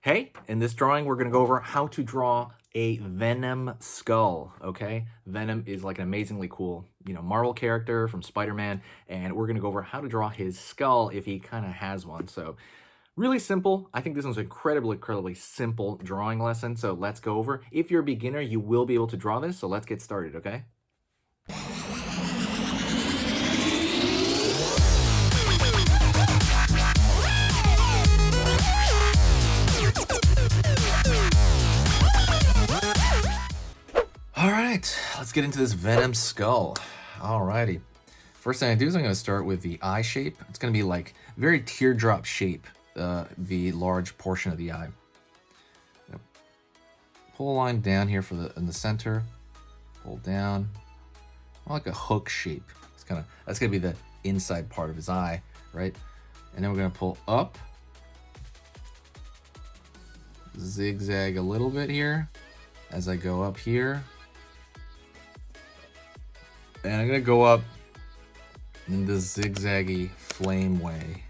Hey, in this drawing, we're going to go over how to draw a Venom Skull, okay? Venom is like an amazingly cool, Marvel character from Spider-Man, and we're going to go over how to draw his skull if he kind of has one. So really simple. I think this one's an incredibly simple drawing lesson, so let's go over. If you're a beginner, you will be able to draw this, so let's get started, okay? All right, let's get into this Venom Skull. Alrighty. First thing I do is I'm going to start with the eye shape. It's going to be like very teardrop shape, the large portion of the eye. Pull a line down here for in the center. Pull down, like a hook shape. That's going to be the inside part of his eye, right? And then we're going to pull up, zigzag a little bit here as I go up here. And I'm going to go up in this zigzaggy flame way.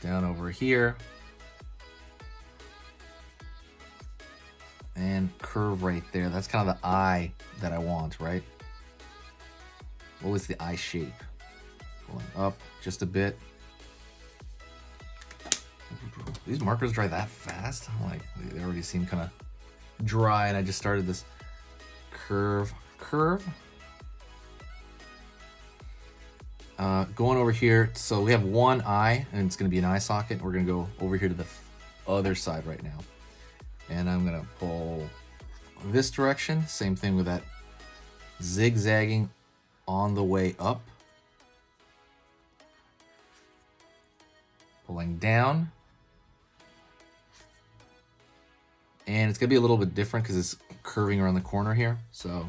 Down over here. And curve right there. That's kind of the eye that I want, right? Well, it's the eye shape. Going up just a bit. These markers dry that fast? I'm like, they already seem kind of dry, and I just started this curve. Going over here, so we have one eye, and it's going to be an eye socket. We're going to go over here to the other side right now. And I'm going to pull this direction. Same thing with that zigzagging on the way up. Pulling down. And it's going to be a little bit different because it's curving around the corner here. So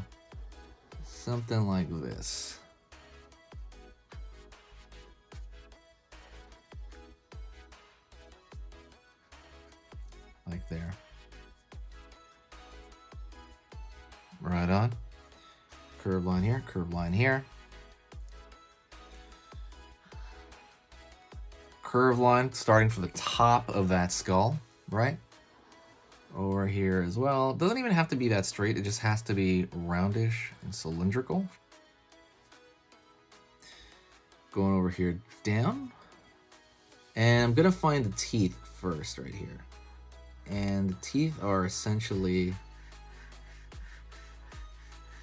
something like this. Like there. Right on. Curved line here, curved line here. Curved line starting from the top of that skull, right? Over here as well. It doesn't even have to be that straight, it just has to be roundish and cylindrical. Going over here down. And I'm gonna find the teeth first right here. And the teeth are essentially,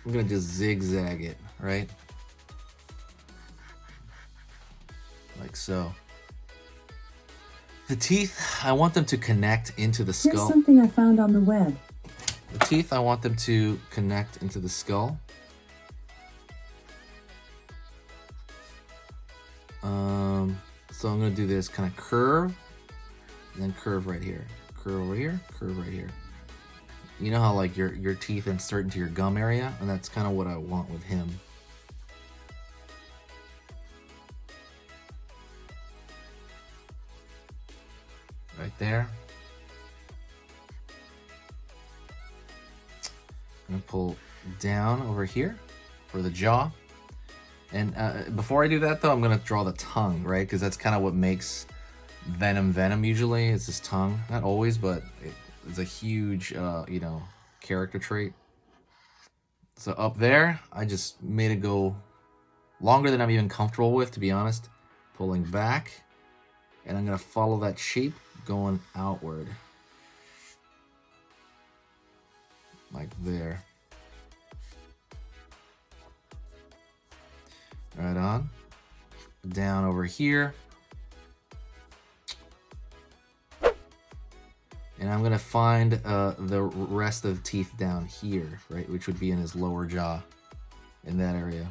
I'm gonna just zigzag it, right? Like so. The teeth, I want them to connect into the skull. Here's something I found on the web. The teeth, I want them to connect into the skull. So I'm gonna do this kind of curve, and then curve right here. Curve over here, curve right here. You know how like your teeth insert into your gum area? And that's kind of what I want with him. Right there. I'm gonna pull down over here for the jaw. And before I do that though, I'm gonna draw the tongue, right? Because that's kind of what makes Venom usually. It's his tongue. Not always, but it's a huge, character trait. So up there, I just made it go longer than I'm even comfortable with, to be honest. Pulling back. And I'm gonna follow that shape going outward. Like there. Right on. Down over here. And I'm gonna find the rest of the teeth down here, right? Which would be in his lower jaw, in that area.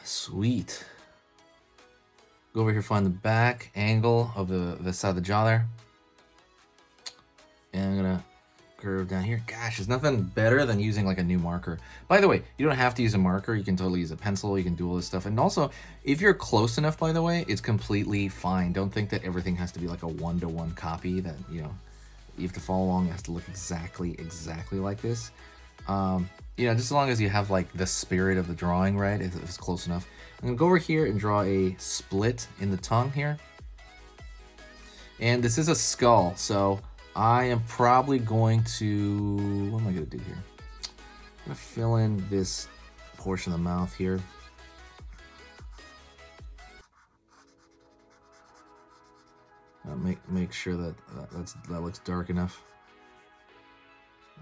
Sweet. Go over here, find the back angle of the side of the jaw there. And I'm gonna curve down here. Gosh, there's nothing better than using like a new marker. By the way, you don't have to use a marker. You can totally use a pencil. You can do all this stuff. And also, if you're close enough, by the way, it's completely fine. Don't think that everything has to be like a one-to-one copy that, you have to follow along. It has to look exactly like this. You know, just as long as you have like the spirit of the drawing, right? If it's close enough. I'm gonna go over here and draw a split in the tongue here. And this is a skull, so I am probably going to, what am I gonna do here? I'm gonna fill in this portion of the mouth here. Make sure that that looks dark enough.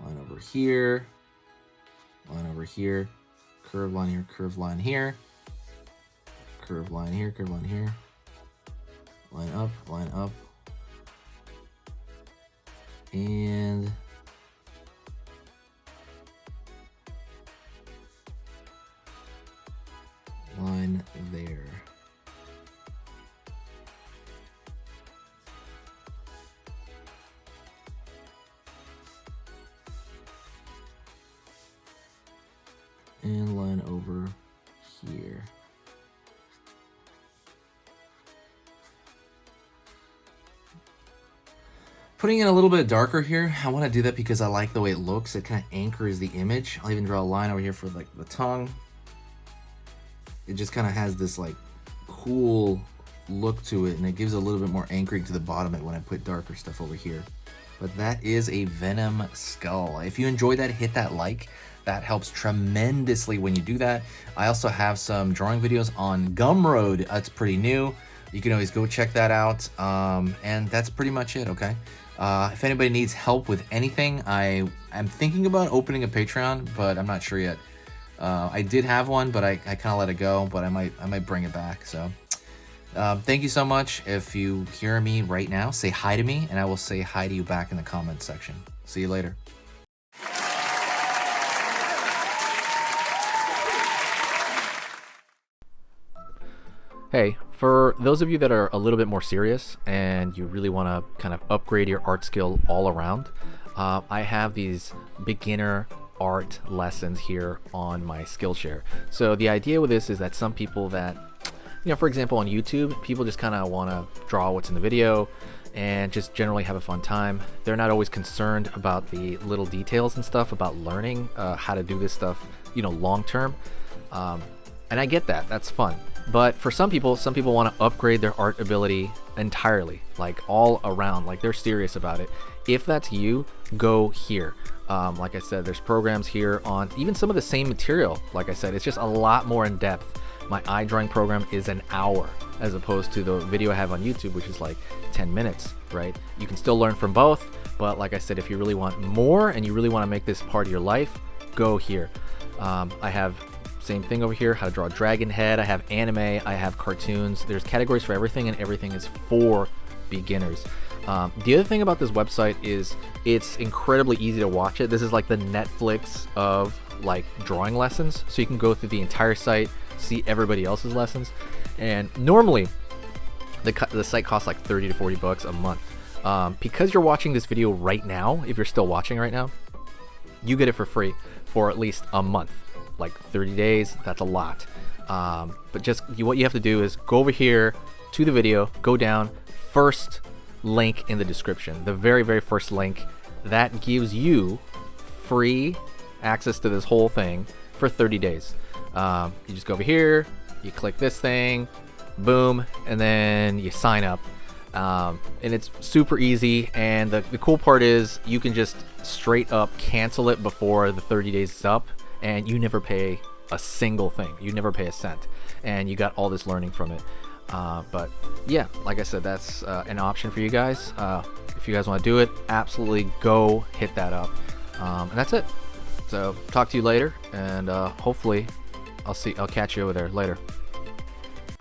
Line over here, line over here, curved line here, curved line here, curved line here, curved line here, line up, and line there. And line over here. Putting in a little bit darker here, I want to do that because I like the way it looks. It kind of anchors the image. I'll even draw a line over here for like the tongue. It just kind of has this like cool look to it, and it gives a little bit more anchoring to the bottom of it when I put darker stuff over here. But that is a Venom Skull. If you enjoyed that, hit that like. That helps tremendously when you do that. I also have some drawing videos on Gumroad. That's pretty new. You can always go check that out. And that's pretty much it, okay? If anybody needs help with anything, I'm thinking about opening a Patreon, but I'm not sure yet. I did have one, but I kind of let it go, but I might bring it back. So thank you so much. If you hear me right now, say hi to me, and I will say hi to you back in the comments section. See you later. Hey, for those of you that are a little bit more serious and you really want to kind of upgrade your art skill all around, I have these beginner art lessons here on my Skillshare. So the idea with this is that some people that, you know, for example, on YouTube, people just kind of want to draw what's in the video and just generally have a fun time. They're not always concerned about the little details and stuff about learning how to do this stuff, you know, long term. And I get that, that's fun. But for some people want to upgrade their art ability entirely, like all around, like they're serious about it. If that's you, go here. Like I said, there's programs here on even some of the same material. Like I said, it's just a lot more in depth. My eye drawing program is an hour as opposed to the video I have on YouTube, which is like 10 minutes, right? You can still learn from both, but like I said, if you really want more and you really want to make this part of your life, go here. I have same thing over here, how to draw a dragon head. I have anime, I have cartoons. There's categories for everything, and everything is for beginners. The other thing about this website is it's incredibly easy to watch it. This is like the Netflix of like drawing lessons. So you can go through the entire site, see everybody else's lessons. And normally the site costs like 30 to 40 bucks a month. Because you're watching this video right now, if you're still watching right now, you get it for free for at least a month. Like 30 days, that's a lot. But just what you have to do is go over here to the video, go down, first link in the description, the very, very first link. That gives you free access to this whole thing for 30 days. You just go over here, you click this thing, boom, and then you sign up. And it's super easy, and the cool part is you can just straight up cancel it before the 30 days is up, and you never pay a single thing. You never pay a cent, and you got all this learning from it. But yeah, like I said, that's an option for you guys. If you guys want to do it, absolutely go hit that up. And that's it. So talk to you later, and hopefully I'll catch you over there later.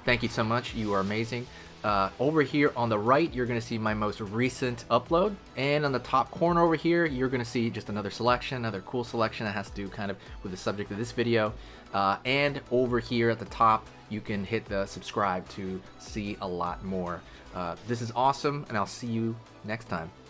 Thank you so much. You are amazing. Over here on the right, you're going to see my most recent upload, and on the top corner over here, you're going to see just another selection, another cool selection that has to do kind of with the subject of this video. And over here at the top, you can hit the subscribe to see a lot more. This is awesome, and I'll see you next time.